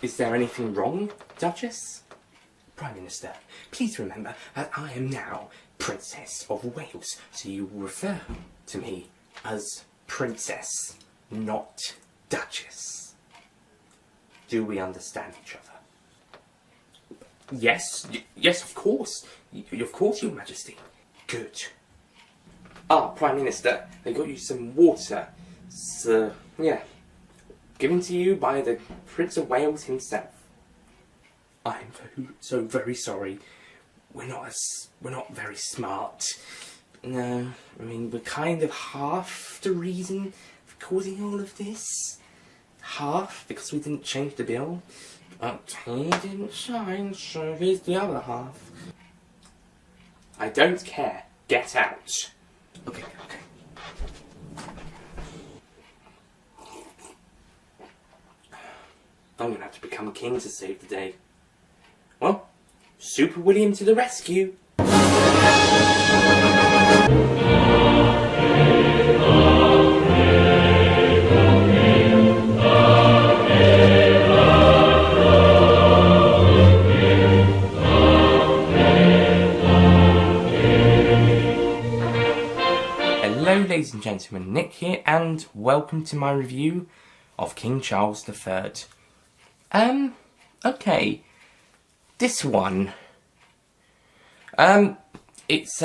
Is there anything wrong, Duchess? Prime Minister, please remember that I am now Princess of Wales, so you will refer to me as Princess, not Duchess. Do we understand each other? Yes, of course. Of course, Your Majesty. Good. Prime Minister, I got you some water. So, yeah. Given to you by the Prince of Wales himself. I'm so very sorry. We're not very smart. No, I mean, we're kind of half the reason for causing all of this. Half, because we didn't change the bill. But he didn't shine, so here's the other half. I don't care. Get out. Okay. I'm gonna have to become king to save the day. Well, Super William to the rescue. Hello ladies and gentlemen, Nick here, and welcome to my review of King Charles III. Okay, this one, this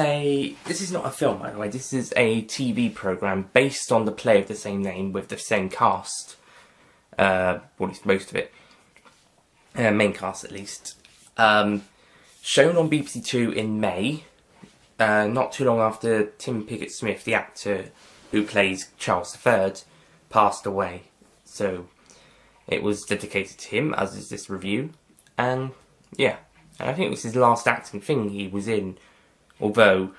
is not a film, by the way. This is a TV programme based on the play of the same name with the same cast, well, at least most of it, main cast at least, shown on BBC Two in May, not too long after Tim Pickett-Smith, the actor who plays Charles III, passed away. So it was dedicated to him, as is this review, and yeah, I think it was his last acting thing he was in, although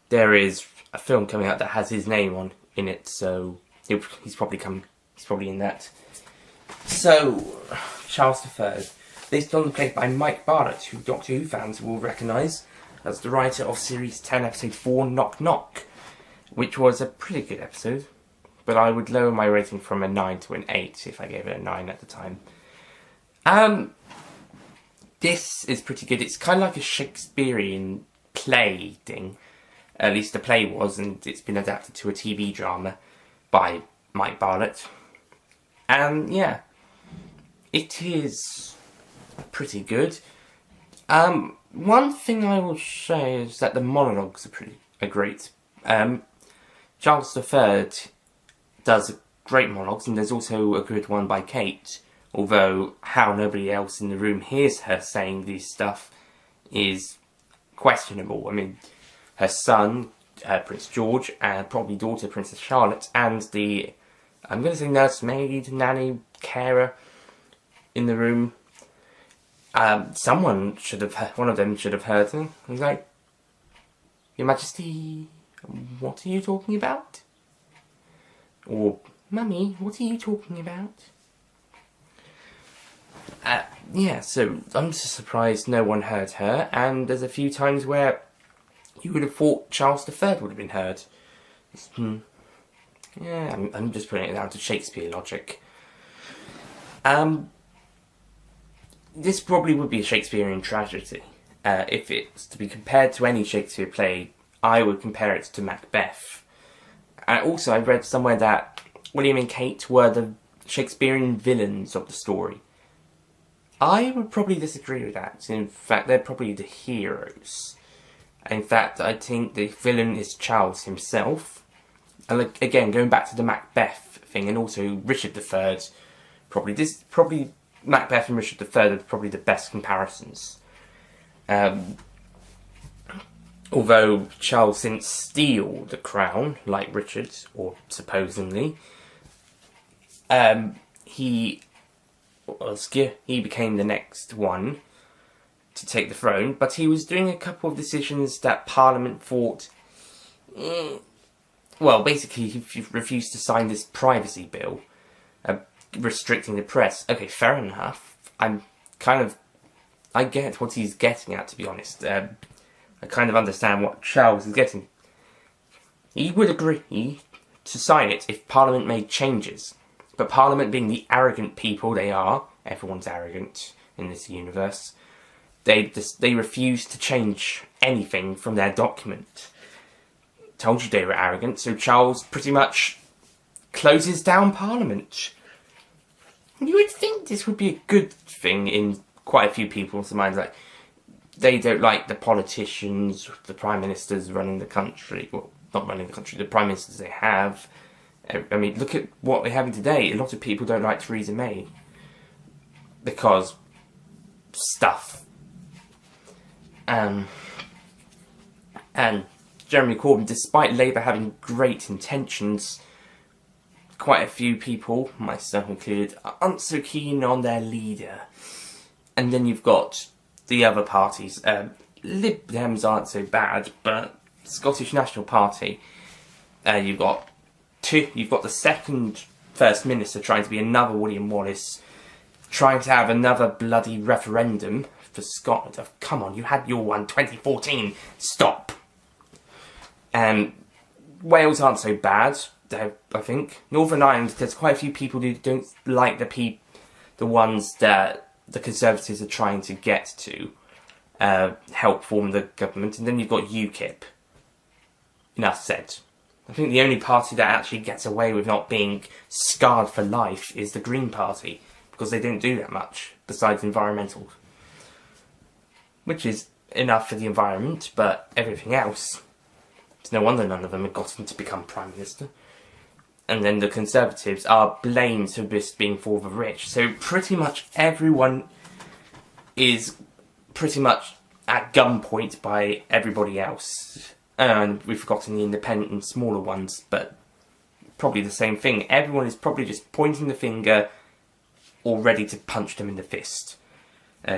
there is a film coming out that has his name in it, so he's probably in that. So, Charles III, based on the play by Mike Bartlett, who Doctor Who fans will recognise as the writer of Series 10, Episode 4, Knock Knock, which was a pretty good episode. But I would lower my rating from a 9 to an 8 if I gave it a 9 at the time. This is pretty good. It's kind of like a Shakespearean play thing. At least the play was, and it's been adapted to a TV drama by Mike Bartlett. And yeah, it is pretty good. One thing I will say is that the monologues are great. Charles III does great monologues, and there's also a good one by Kate, although how nobody else in the room hears her saying this stuff is questionable. I mean, her son, Prince George, and probably daughter, Princess Charlotte, and the, I'm going to say nursemaid, nanny, carer in the room, one of them should have heard her. I was like, Your Majesty, what are you talking about? Or, Mummy, what are you talking about? Yeah, so I'm just surprised no one heard her, and there's a few times where you would have thought Charles III would have been heard. Yeah, I'm just putting it down to Shakespeare logic. This probably would be a Shakespearean tragedy. If it's to be compared to any Shakespeare play, I would compare it to Macbeth. Also, I read somewhere that William and Kate were the Shakespearean villains of the story. I would probably disagree with that. In fact, they're probably the heroes. In fact, I think the villain is Charles himself. And again, going back to the Macbeth thing, and also Richard III, probably Macbeth and Richard III are probably the best comparisons. Although Charles didn't steal the crown, like Richard, or supposedly, he became the next one to take the throne, but he was doing a couple of decisions that Parliament thought, well, basically he refused to sign this privacy bill, restricting the press. Okay, fair enough. I get what he's getting at, to be honest. I kind of understand what Charles is getting. He would agree to sign it if Parliament made changes. But Parliament, being the arrogant people they are, Everyone's arrogant in this universe. They refuse to change anything from their document. Told you they were arrogant, so Charles pretty much closes down Parliament. You would think this would be a good thing in quite a few people's minds. Like, they don't like the politicians, the prime ministers running the country. Well, not running the country, the prime ministers they have. I mean, look at what we're having today. A lot of people don't like Theresa May because stuff. And Jeremy Corbyn, despite Labour having great intentions, quite a few people, myself included, aren't so keen on their leader. And then you've got the other parties. Lib Dems aren't so bad, but Scottish National Party, you've got the second First Minister trying to be another William Wallace, trying to have another bloody referendum for Scotland. Oh, come on, you had your one 2014. Stop. Wales aren't so bad, I think. Northern Ireland, there's quite a few people who don't like the ones that the Conservatives are trying to get to help form the government. And then you've got UKIP. Enough said. I think the only party that actually gets away with not being scarred for life is the Green Party, because they don't do that much besides environmental. Which is enough for the environment, but everything else, it's no wonder none of them have gotten to become Prime Minister. And then the Conservatives are blamed for just being for the rich. So pretty much everyone is pretty much at gunpoint by everybody else. And we've forgotten the independent and smaller ones, but probably the same thing. Everyone is probably just pointing the finger or ready to punch them in the fist.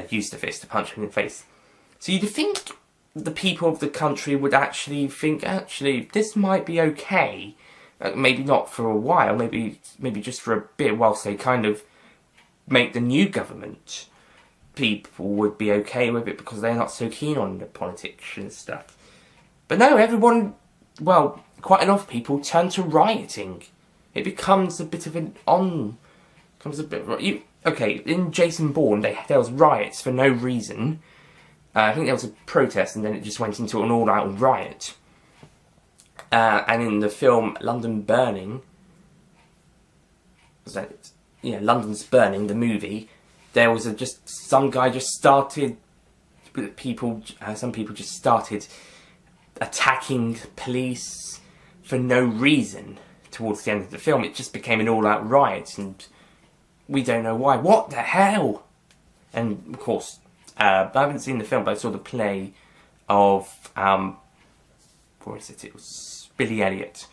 Use the fist to punch them in the face. So you'd think the people of the country would actually think, this might be okay. Maybe not for a while, maybe just for a bit whilst they kind of make the new government. People would be okay with it because they're not so keen on the politics and stuff. But no, everyone, well, quite a lot of people turn to rioting. It becomes a bit of okay, in Jason Bourne, there was riots for no reason. I think there was a protest and then it just went into an all-out riot. And in the film London Burning, London's Burning, the movie, there was some people just started attacking police for no reason towards the end of the film. It just became an all-out riot and we don't know why. What the hell? And of course, I haven't seen the film, but I saw the play of, it was Billy Elliot.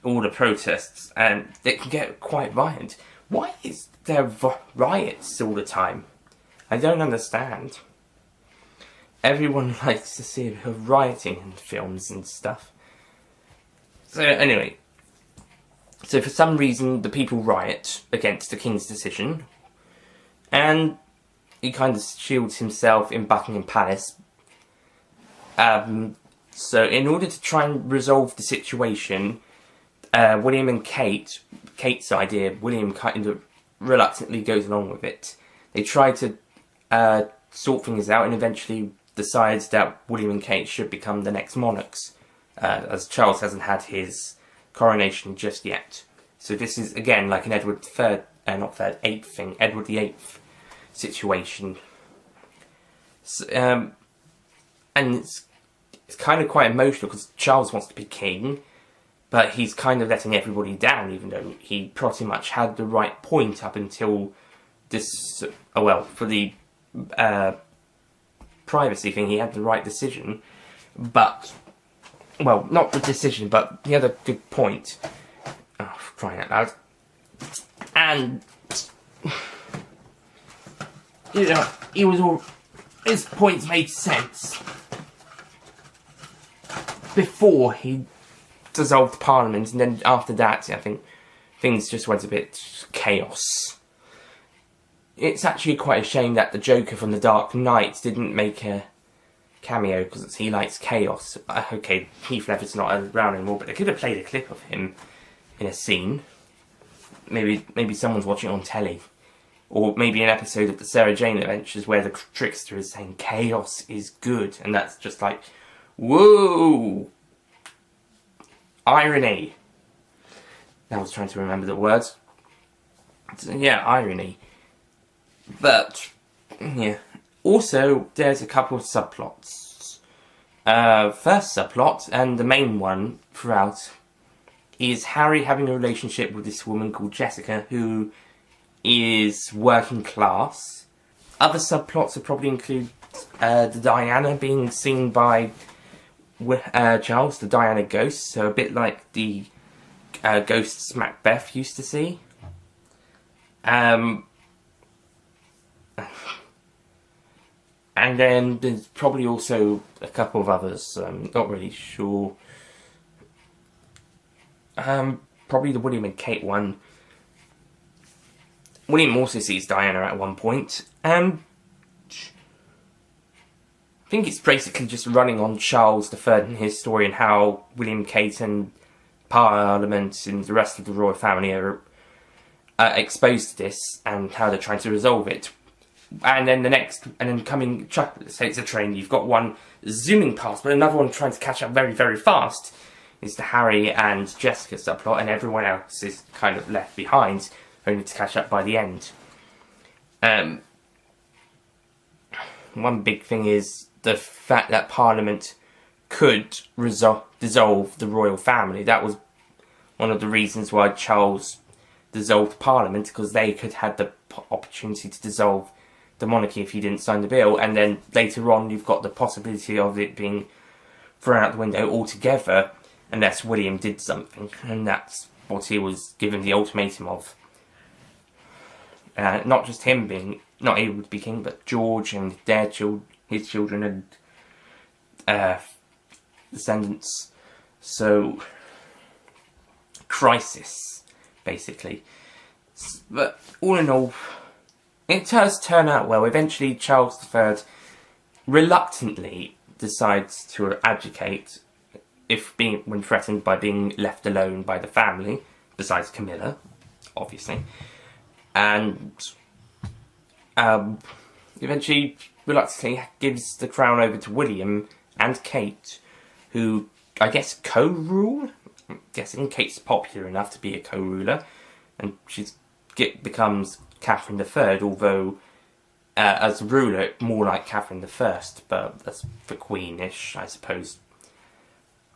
All the protests, and it can get quite violent. Why is there riots all the time? I don't understand. Everyone likes to see a bit of rioting in films and stuff. So anyway, so for some reason the people riot against the King's decision, and he kind of shields himself in Buckingham Palace. So in order to try and resolve the situation, William and Kate's idea, William kind of reluctantly goes along with it. They try to sort things out and eventually decides that William and Kate should become the next monarchs, as Charles hasn't had his coronation just yet. So this is, again, like an Edward VIII thing, Edward VIII situation. So, and it's kind of quite emotional because Charles wants to be king, but he's kind of letting everybody down, even though he pretty much had the right point up until this, for the privacy thing, he had the right decision, but, not the decision, but the other good point. Oh, crying out loud. And, his points made sense before he dissolved Parliament, and then after that, I think things just went a bit chaos. It's actually quite a shame that the Joker from The Dark Knight didn't make a cameo, because he likes chaos. Okay, Heath Ledger's not around anymore, but they could have played a clip of him in a scene. Maybe someone's watching it on telly. Or maybe an episode of the Sarah Jane Adventures where the trickster is saying chaos is good, and that's just like, whoa! Irony. I was trying to remember the words. So, yeah, irony. But, yeah. Also, there's a couple of subplots. First subplot, and the main one throughout, is Harry having a relationship with this woman called Jessica, who is working class. Other subplots would probably include the Diana being seen by Charles, the Diana ghost, so a bit like the ghosts Macbeth used to see. And then there's probably also a couple of others, not really sure. Probably the William and Kate one. William also sees Diana at one point. I think it's basically just running on Charles III and his story, and how William, Kate and Parliament and the rest of the royal family are exposed to this, and how they're trying to resolve it. And then coming, say it's a train, you've got one zooming past, but another one trying to catch up very, very fast. Is the Harry and Jessica subplot, and everyone else is kind of left behind, only to catch up by the end. One big thing is the fact that Parliament could dissolve the royal family. That was one of the reasons why Charles dissolved Parliament, because they could have the opportunity to dissolve the monarchy if he didn't sign the bill, and then later on you've got the possibility of it being thrown out the window altogether unless William did something, and that's what he was given the ultimatum of. Not just him being not able to be king, but George and his children and descendants. So, crisis, basically. But all in all, it does turn out well. Eventually, Charles III reluctantly decides to abdicate when threatened by being left alone by the family, besides Camilla, obviously. And eventually, reluctantly, gives the crown over to William and Kate, who, I guess, co-rule? I'm guessing Kate's popular enough to be a co-ruler, and she becomes Catherine III, although as a ruler, more like Catherine I, but that's for queenish, I suppose.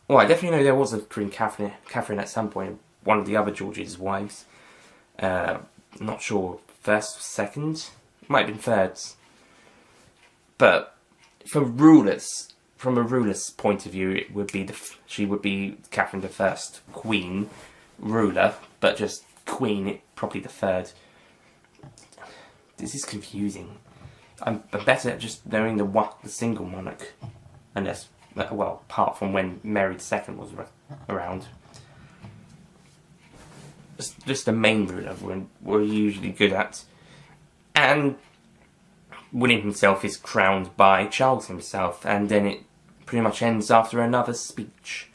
Well, I definitely know there was a Queen Catherine at some point, one of the other George's wives. Not sure, first or second? Might have been third. But from a ruler's point of view, it would be she would be Catherine I, queen, ruler, but just queen, probably the third. This is confusing. I'm better at just knowing the single monarch, unless, well, apart from when Mary II was around. Just the main ruler we're usually good at. And William himself is crowned by Charles himself, and then it pretty much ends after another speech,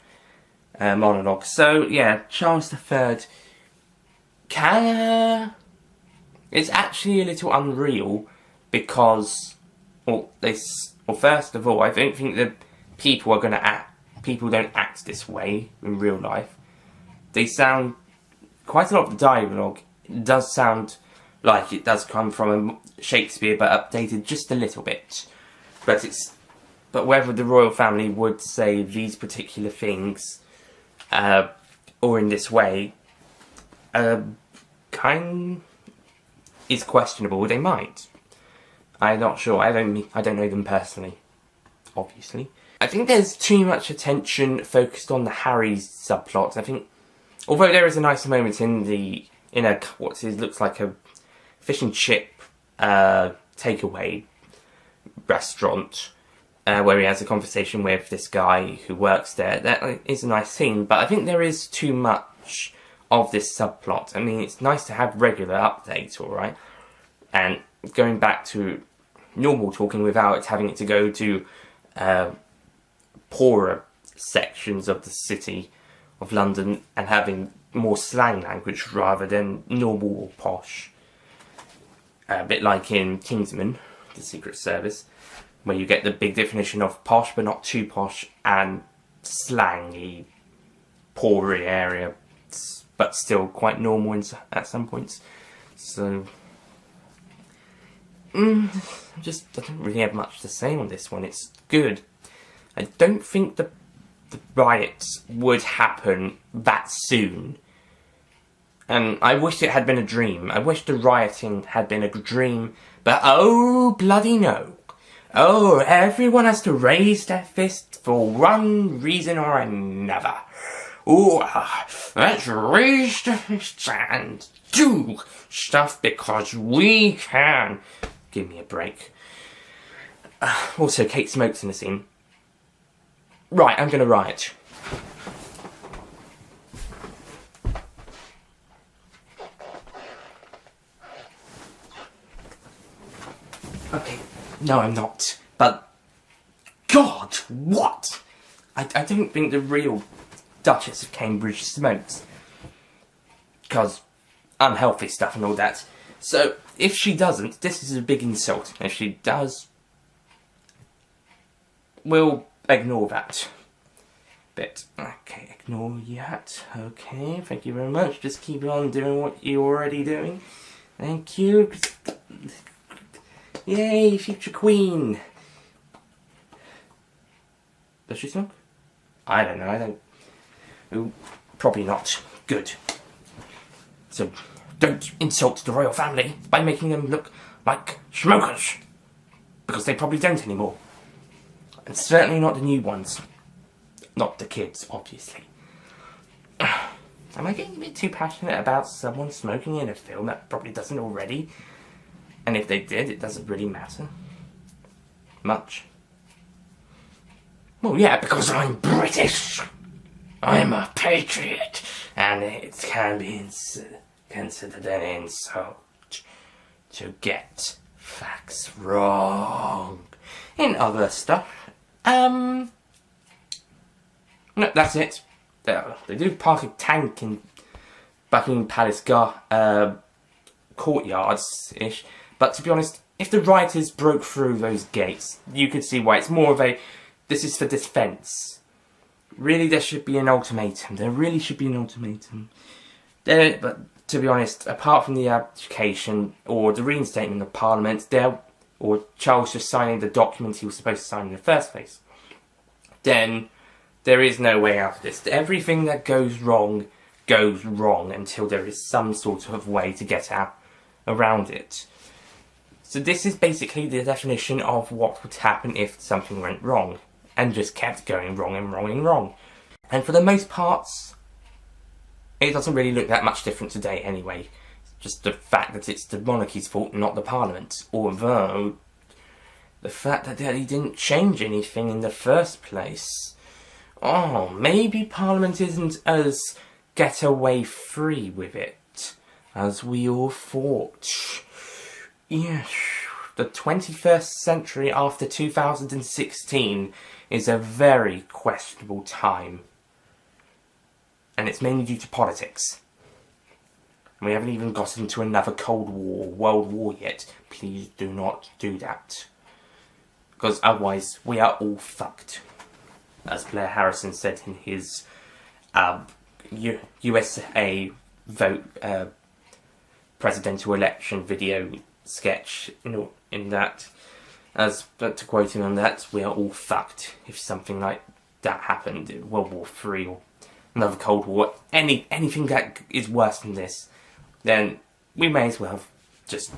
monologue. So, yeah, Charles III it's actually a little unreal, because, first of all, I don't think that people don't act this way in real life. They sound, quite a lot of the dialogue does sound like it does come from Shakespeare, but updated just a little bit. But whether the royal family would say these particular things, or in this way, is questionable. They might. I'm not sure. I don't know them personally, obviously. I think there's too much attention focused on the Harry's subplot. I think, although there is a nice moment in what looks like a fish and chip takeaway restaurant, where he has a conversation with this guy who works there. That is a nice scene, but I think there is too much of this subplot. I mean, it's nice to have regular updates, alright? And going back to normal talking without having to go to poorer sections of the city of London and having more slang language rather than normal or posh. A bit like in Kingsman, the Secret Service, where you get the big definition of posh but not too posh, and slangy, poorer area, but still quite normal at some points. So, I don't really have much to say on this one. It's good. I don't think the riots would happen that soon. And I wish it had been a dream. I wish the rioting had been a dream. But oh, bloody no. Oh, everyone has to raise their fist for one reason or another. Oh, let's raise the fist and do stuff because we can. Give me a break. Also, Kate Smokes in the scene. Right, I'm going to riot. Okay, no I'm not. But, God, what? I don't think the real Duchess of Cambridge smokes. Because unhealthy stuff and all that. So, if she doesn't, this is a big insult. If she does, we'll ignore that bit. Okay, ignore that. Okay, thank you very much. Just keep on doing what you're already doing. Thank you. Yay, future queen. Does she smoke? I don't know, Ooh, probably not. Good. So, don't insult the royal family by making them look like smokers. Because they probably don't anymore. And certainly not the new ones. Not the kids, obviously. Am I getting a bit too passionate about someone smoking in a film that probably doesn't already? And if they did, it doesn't really matter much. Well, yeah, because I'm British. I'm a patriot. And it can be considered an insult to get facts wrong. In other stuff, no, that's it. They do park a tank in Buckingham Palace courtyards-ish. But to be honest, if the rioters broke through those gates, you could see why. It's more of a, this is for defence. Really, there should be an ultimatum. There really should be an ultimatum. But to be honest, apart from the abdication or the reinstatement of Parliament, or Charles just signing the document he was supposed to sign in the first place, then there is no way out of this. Everything that goes wrong until there is some sort of way to get out around it. So this is basically the definition of what would happen if something went wrong, and just kept going wrong and wrong and wrong. And for the most parts, it doesn't really look that much different today anyway. Just the fact that it's the monarchy's fault, not the Parliament. Although, the fact that he didn't change anything in the first place. Oh, maybe Parliament isn't as get-away free with it as we all thought. Yes, the 21st century after 2016 is a very questionable time. And it's mainly due to politics. We haven't even got into another Cold War, World War yet. Please do not do that. Because otherwise, we are all fucked. As Blair Harrison said in his USA vote presidential election video sketch, in that, but to quote him on that, we are all fucked if something like that happened, World War III or another Cold War, anything that is worse than this, then we may as well just...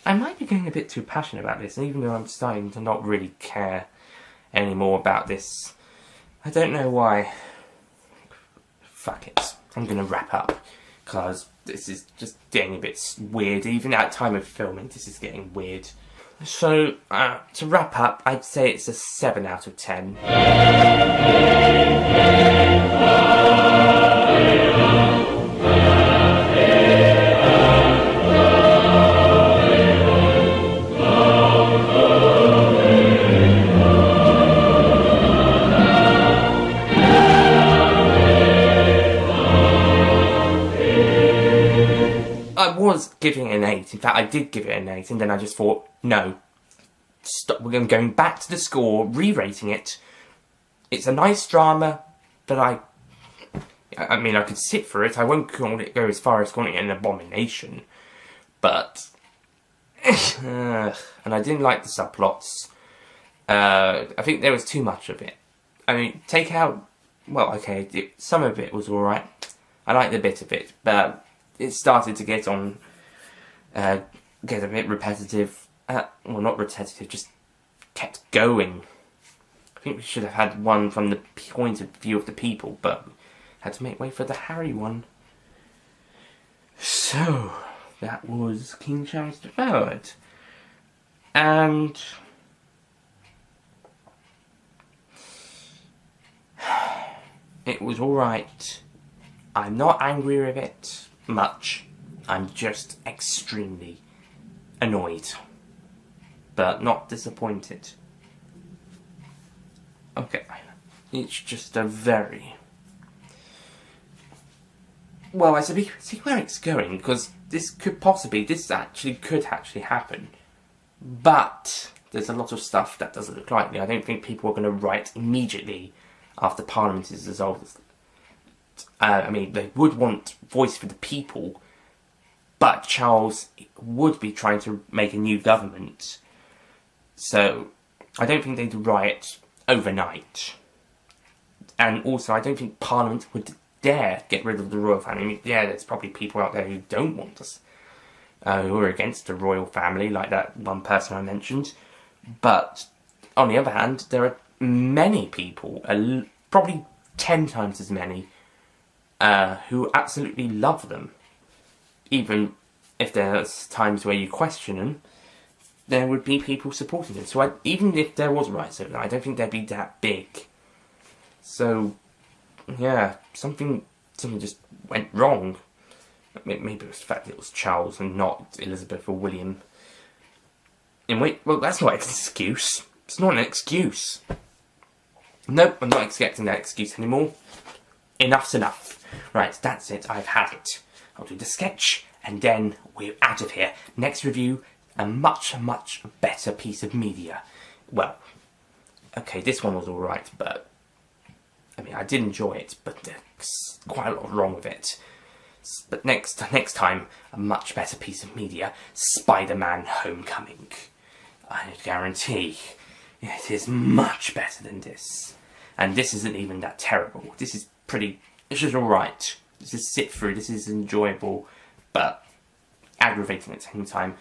I might be getting a bit too passionate about this, even though I'm starting to not really care anymore about this. I don't know why. Fuck it. I'm going to wrap up, because this is just getting a bit weird. Even at time of filming, this is getting weird. So, to wrap up, I'd say it's a 7 out of 10. I was giving it an 8. In fact, I did give it an 8, and then I just thought, no, stop. We're going back to the score, re-rating it. It's a nice drama, but I mean, I could sit for it. I won't go as far as calling it an abomination, but and I didn't like the subplots. I think there was too much of it. I mean, take out. Well, okay, some of it was alright. I liked a bit of it, but it started to get a bit repetitive. Well, not repetitive, just kept going. I think we should have had one from the point of view of the people, but had to make way for the Harry one. So, that was King Charles III. And it was alright. I'm not angry with it much. I'm just extremely annoyed. But not disappointed. Okay. It's just a very... Well, I see where it's going, because this actually could happen. But there's a lot of stuff that doesn't look likely. I don't think people are going to riot immediately after Parliament is dissolved. I mean, they would want voice for the people, but Charles would be trying to make a new government. So, I don't think they'd riot overnight. And also, I don't think Parliament would dare get rid of the royal family. I mean, yeah, there's probably people out there who don't want us, who are against the royal family, like that one person I mentioned. But, on the other hand, there are many people, probably 10 times as many, who absolutely love them. Even if there's times where you question them, there would be people supporting them. So even if there was riots over there, I don't think they'd be that big. So, yeah, something just went wrong. Maybe it was the fact that it was Charles and not Elizabeth or William. Well, that's not an excuse. It's not an excuse. Nope, I'm not accepting that excuse anymore. Enough's enough. Right, that's it. I've had it. I'll do the sketch, and then we're out of here. Next review, a much, much better piece of media. Well, okay, this one was alright, but... I mean, I did enjoy it, but there's quite a lot wrong with it. But next time, a much better piece of media, Spider-Man Homecoming. I guarantee it is much better than this. And this isn't even that terrible. This is it's just alright. This is sit through, this is enjoyable, but aggravating at the same time.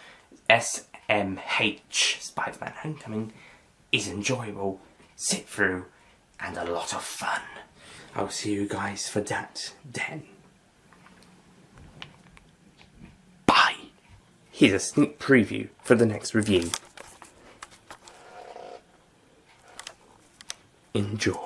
SMH, Spider-Man Homecoming, is enjoyable, sit through, and a lot of fun. I'll see you guys for that then. Bye! Here's a sneak preview for the next review. Enjoy.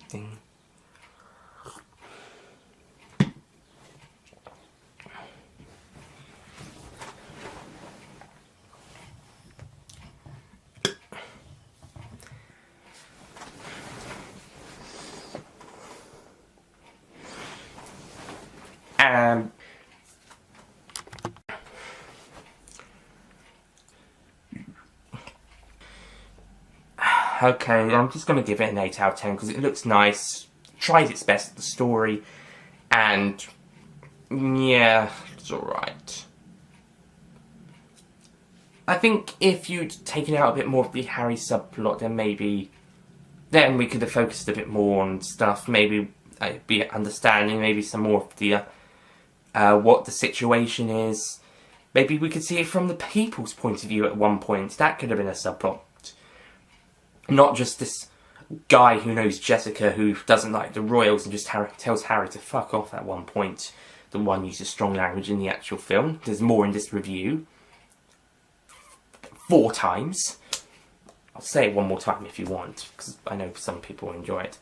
Thing. Okay, I'm just going to give it an 8 out of 10 because it looks nice, tries its best at the story, and yeah, it's alright. I think if you'd taken out a bit more of the Harry subplot, then we could have focused a bit more on stuff. Maybe be understanding, maybe some more of the what the situation is. Maybe we could see it from the people's point of view at one point. That could have been a subplot. Not just this guy who knows Jessica who doesn't like the royals and just tells Harry to fuck off at one point. The one uses strong language in the actual film. There's more in this review. 4 times. I'll say it one more time if you want, because I know some people enjoy it.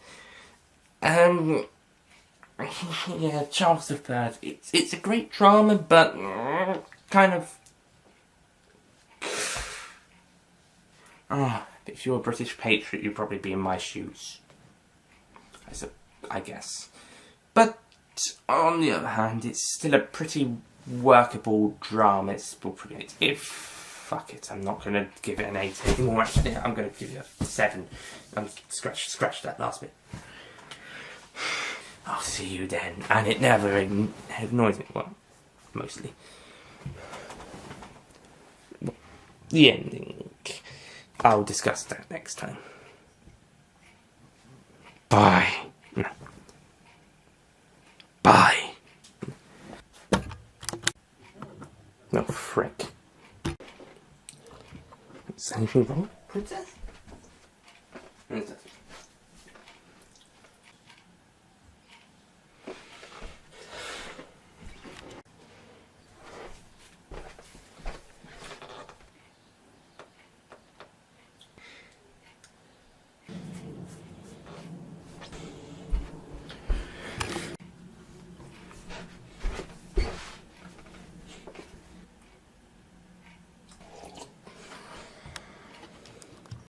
Yeah, Charles III. It's a great drama, but kind of. If you're a British patriot, you'd probably be in my shoes. I guess. But on the other hand, it's still a pretty workable drama. It's still pretty. Fuck it, I'm not gonna give it an 8 anymore. Actually, I'm gonna give it a 7. Scratch that last bit. I'll see you then, and it never annoys me. Well, mostly. The ending. I'll discuss that next time. Bye. Bye. No, frick. Is anything wrong, Princess?